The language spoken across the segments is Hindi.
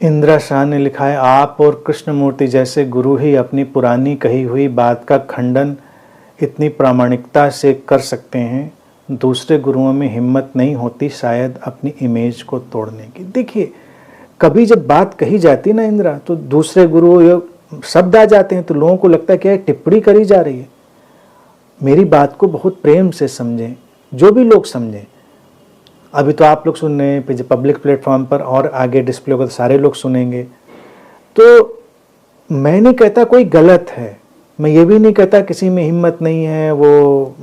इंदिरा शाह ने लिखा है, आप और कृष्णमूर्ति जैसे गुरु ही अपनी पुरानी कही हुई बात का खंडन इतनी प्रामाणिकता से कर सकते हैं, दूसरे गुरुओं में हिम्मत नहीं होती शायद अपनी इमेज को तोड़ने की। देखिए, कभी जब बात कही जाती ना इंदिरा, तो दूसरे गुरु शब्द आ जाते हैं तो लोगों को लगता है कि टिप्पणी करी जा रही है। मेरी बात को बहुत प्रेम से समझें, जो भी लोग समझें। अभी तो आप लोग सुन रहे हैं पब्लिक प्लेटफॉर्म पर, और आगे डिस्प्ले होगा तो सारे लोग सुनेंगे। तो मैं नहीं कहता कोई गलत है, मैं ये भी नहीं कहता किसी में हिम्मत नहीं है, वो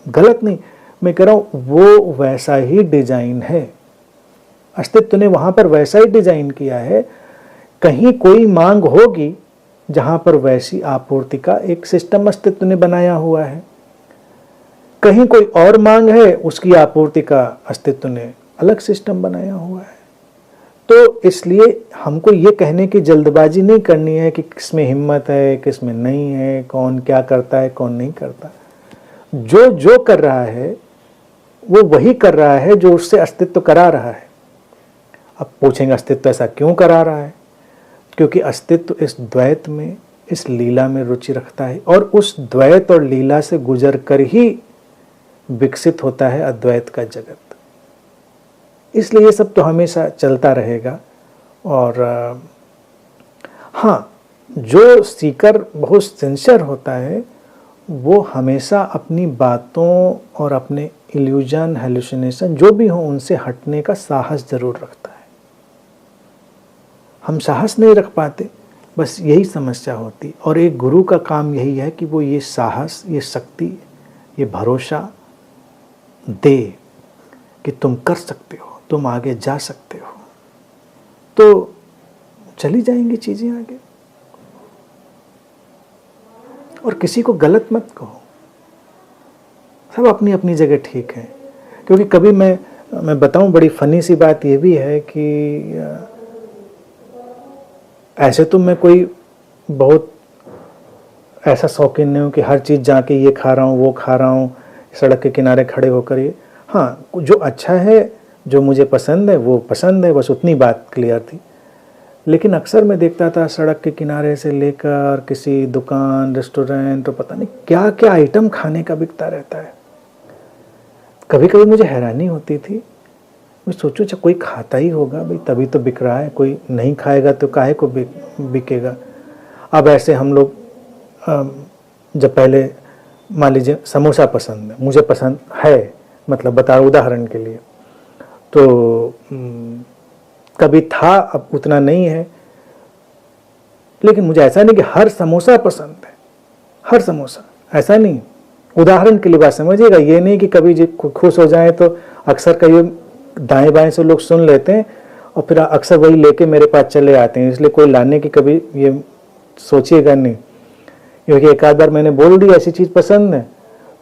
गलत नहीं। मैं कह रहा हूँ वो वैसा ही डिजाइन है, अस्तित्व ने वहाँ पर वैसा ही डिजाइन किया है। कहीं कोई मांग होगी जहाँ पर वैसी आपूर्ति का एक सिस्टम अस्तित्व ने बनाया हुआ है, कहीं कोई और मांग है, उसकी आपूर्ति का अस्तित्व ने अलग सिस्टम बनाया हुआ है। तो इसलिए हमको ये कहने की जल्दबाजी नहीं करनी है कि किसमें हिम्मत है, किसमें नहीं है, कौन क्या करता है, कौन नहीं करता। जो जो कर रहा है वो वही कर रहा है जो उससे अस्तित्व करा रहा है। अब पूछेंगे अस्तित्व ऐसा क्यों करा रहा है? क्योंकि अस्तित्व इस द्वैत में, इस लीला में रुचि रखता है, और उस द्वैत और लीला से गुजर कर ही विकसित होता है अद्वैत का जगत। इसलिए ये सब तो हमेशा चलता रहेगा। और हाँ, जो सीकर बहुत सिंसियर होता है वो हमेशा अपनी बातों और अपने इल्यूजन, हेलुसिनेशन जो भी हो उनसे हटने का साहस जरूर रखता है। हम साहस नहीं रख पाते, बस यही समस्या होती। और एक गुरु का काम यही है कि वो ये साहस, ये शक्ति, ये भरोसा दे कि तुम कर सकते हो, तुम आगे जा सकते हो, तो चली जाएंगी चीजें आगे। और किसी को गलत मत कहो, सब अपनी अपनी जगह ठीक है। क्योंकि कभी मैं बताऊं, बड़ी फनी सी बात ये भी है कि ऐसे तो मैं कोई बहुत ऐसा शौकीन नहीं हूँ कि हर चीज़ जाके ये खा रहा हूँ, वो खा रहा हूँ, सड़क के किनारे खड़े होकर ये। हाँ, जो अच्छा है, जो मुझे पसंद है वो पसंद है, बस उतनी बात क्लियर थी। लेकिन अक्सर मैं देखता था सड़क के किनारे से लेकर किसी दुकान, रेस्टोरेंट, तो पता नहीं क्या क्या आइटम खाने का बिकता रहता है। कभी कभी मुझे हैरानी होती थी, मैं सोचूं अच्छा कोई खाता ही होगा भाई, तभी तो बिक रहा है, कोई नहीं खाएगा तो काहे को बिकेगा। अब ऐसे हम लोग जब पहले मान लीजिए समोसा पसंद है, मुझे पसंद है, मतलब बता रहा उदाहरण के लिए, तो कभी था, अब उतना नहीं है। लेकिन मुझे ऐसा नहीं कि हर समोसा पसंद है, हर समोसा, ऐसा नहीं। उदाहरण के लिए बात समझिएगा, ये नहीं कि कभी जो खुश हो जाए तो अक्सर कभी दाएं बाएं से लोग सुन लेते हैं और फिर अक्सर वही लेके मेरे पास चले आते हैं। इसलिए कोई लाने की कभी ये सोचिएगा नहीं, क्योंकि एक आध बार मैंने बोल दी ऐसी चीज़ पसंद है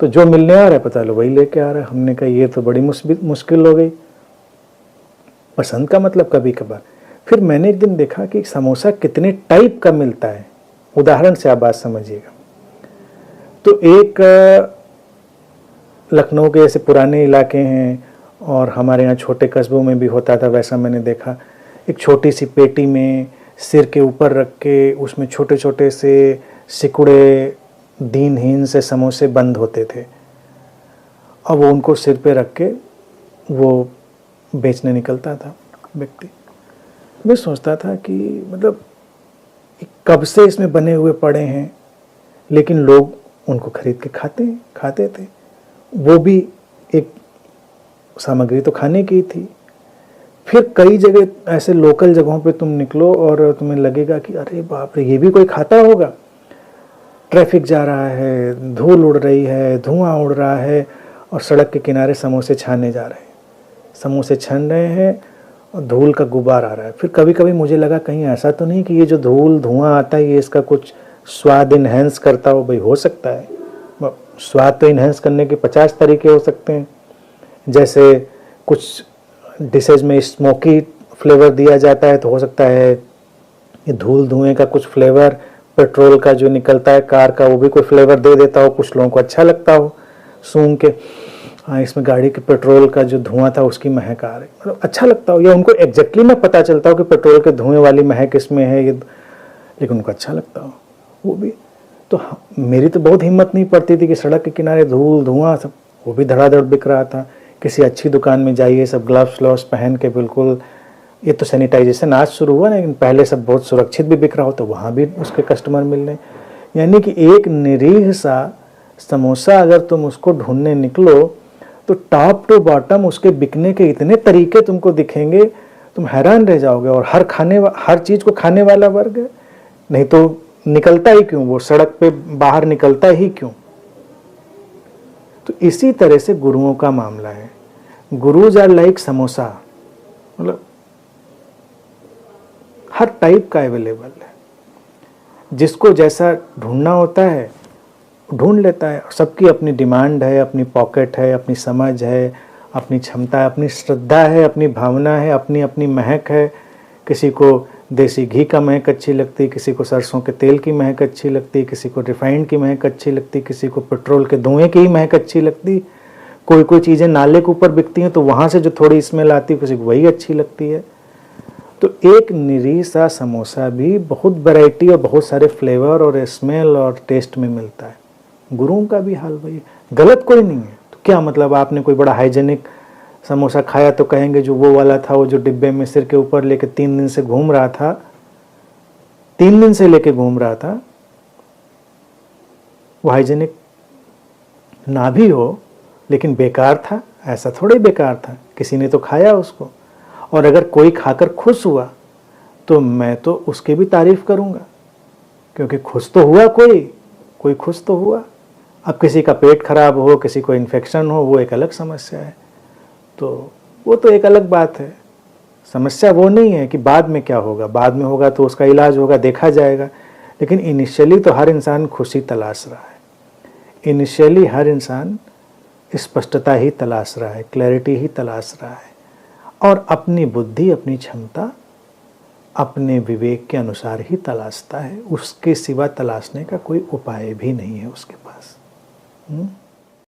तो जो मिलने आ रहा है पता लो वही लेके आ रहा है। हमने कहा ये तो बड़ी मुश्किल हो गई। पसंद का मतलब कभी कभार। फिर मैंने एक दिन देखा कि समोसा कितने टाइप का मिलता है, उदाहरण से आप बात समझिएगा। तो एक लखनऊ के ऐसे पुराने इलाके हैं और हमारे यहाँ छोटे कस्बों में भी होता था, वैसा मैंने देखा। एक छोटी सी पेटी में सिर के ऊपर रख के उसमें छोटे छोटे से सिकुड़े दीनहीन से समोसे बंद होते थे, और वो उनको सिर पे रख के वो बेचने निकलता था व्यक्ति। मैं सोचता था कि मतलब कब से इसमें बने हुए पड़े हैं, लेकिन लोग उनको खरीद के खाते थे। वो भी एक सामग्री तो खाने की थी। फिर कई जगह ऐसे लोकल जगहों पे तुम निकलो और तुम्हें लगेगा कि अरे बाप रे, ये भी कोई खाता होगा। ट्रैफिक जा रहा है, धूल उड़ रही है, धुआं उड़ रहा है, और सड़क के किनारे समोसे छाने जा रहे हैं, समोसे छन रहे हैं और धूल का गुबार आ रहा है। फिर कभी कभी मुझे लगा कहीं ऐसा तो नहीं कि ये जो धूल धुआं आता है ये इसका कुछ स्वाद इन्हेंस करता हो। भाई हो सकता है, स्वाद तो इन्हेंस करने के 50 तरीके हो सकते हैं। जैसे कुछ डिशेज में स्मोकी फ्लेवर दिया जाता है तो हो सकता है ये धूल धुएं का कुछ फ्लेवर, पेट्रोल का जो निकलता है कार का, वो भी कोई फ्लेवर दे देता हो, कुछ लोगों को अच्छा लगता हो सूंघ के। हाँ इसमें गाड़ी के पेट्रोल का जो धुआं था उसकी महक आ रही, मतलब अच्छा लगता हो, या उनको एग्जैक्टली ना पता चलता हो कि पेट्रोल के धुएं वाली महक इसमें है ये, लेकिन उनको अच्छा लगता हो वो भी। तो मेरी तो बहुत हिम्मत नहीं पड़ती थी कि सड़क के किनारे धूल धुआं सब, वो भी धड़ाधड़ बिक रहा था। किसी अच्छी दुकान में जाइए, सब ग्लव्स व्लव्स पहन के बिल्कुल, ये तो सैनिटाइजेशन आज शुरू हुआ, लेकिन पहले सब बहुत सुरक्षित भी बिक रहा हो, तो वहाँ भी उसके कस्टमर मिल रहे। यानी कि एक निरीह सा समोसा अगर तुम उसको ढूंढने निकलो तो टॉप टू बॉटम उसके बिकने के इतने तरीके तुमको दिखेंगे, तुम हैरान रह जाओगे। और हर चीज़ को खाने वाला वर्ग है, नहीं तो निकलता ही क्यों, वो सड़क पे बाहर निकलता ही क्यों। तो इसी तरह से गुरुओं का मामला है। गुरुज आर लाइक समोसा, मतलब हर टाइप का अवेलेबल है, जिसको जैसा ढूंढना होता है ढूंढ लेता है। सबकी अपनी डिमांड है, अपनी पॉकेट है, अपनी समझ है, अपनी क्षमता है, अपनी श्रद्धा है, अपनी भावना है, अपनी अपनी महक है। किसी को देसी घी का महक अच्छी लगती, किसी को सरसों के तेल की महक अच्छी लगती, किसी को रिफाइंड की महक अच्छी लगती, किसी को पेट्रोल के धुएं की ही महक अच्छी लगती। कोई चीज़ें नाले के ऊपर बिकती हैं तो वहाँ से जो थोड़ी स्मेल आती है किसी को वही अच्छी लगती है। तो एक निरीह सा समोसा भी बहुत वैरायटी और बहुत सारे फ्लेवर और स्मेल और टेस्ट में मिलता है। गुरुओं का भी हाल वही, गलत कोई नहीं है। तो क्या मतलब आपने कोई बड़ा हाइजेनिक समोसा खाया तो कहेंगे जो वो वाला था, वो जो डिब्बे में सिर के ऊपर लेके 3 दिन से घूम रहा था, 3 दिन से लेके घूम रहा था, वो हाइजेनिक ना भी हो लेकिन बेकार था? ऐसा थोड़ा ही बेकार था, किसी ने तो खाया उसको। और अगर कोई खाकर खुश हुआ तो मैं तो उसकी भी तारीफ करूंगा, क्योंकि खुश तो हुआ, कोई खुश तो हुआ। अब किसी का पेट खराब हो, किसी को इन्फेक्शन हो, वो एक अलग समस्या है, तो वो तो एक अलग बात है। समस्या वो नहीं है कि बाद में क्या होगा, बाद में होगा तो उसका इलाज होगा, देखा जाएगा। लेकिन इनिशियली तो हर इंसान खुशी तलाश रहा है, इनिशियली हर इंसान स्पष्टता ही तलाश रहा है, क्लैरिटी ही तलाश रहा है, और अपनी बुद्धि, अपनी क्षमता, अपने विवेक के अनुसार ही तलाशता है। उसके सिवा तलाशने का कोई उपाय भी नहीं है उसके पास।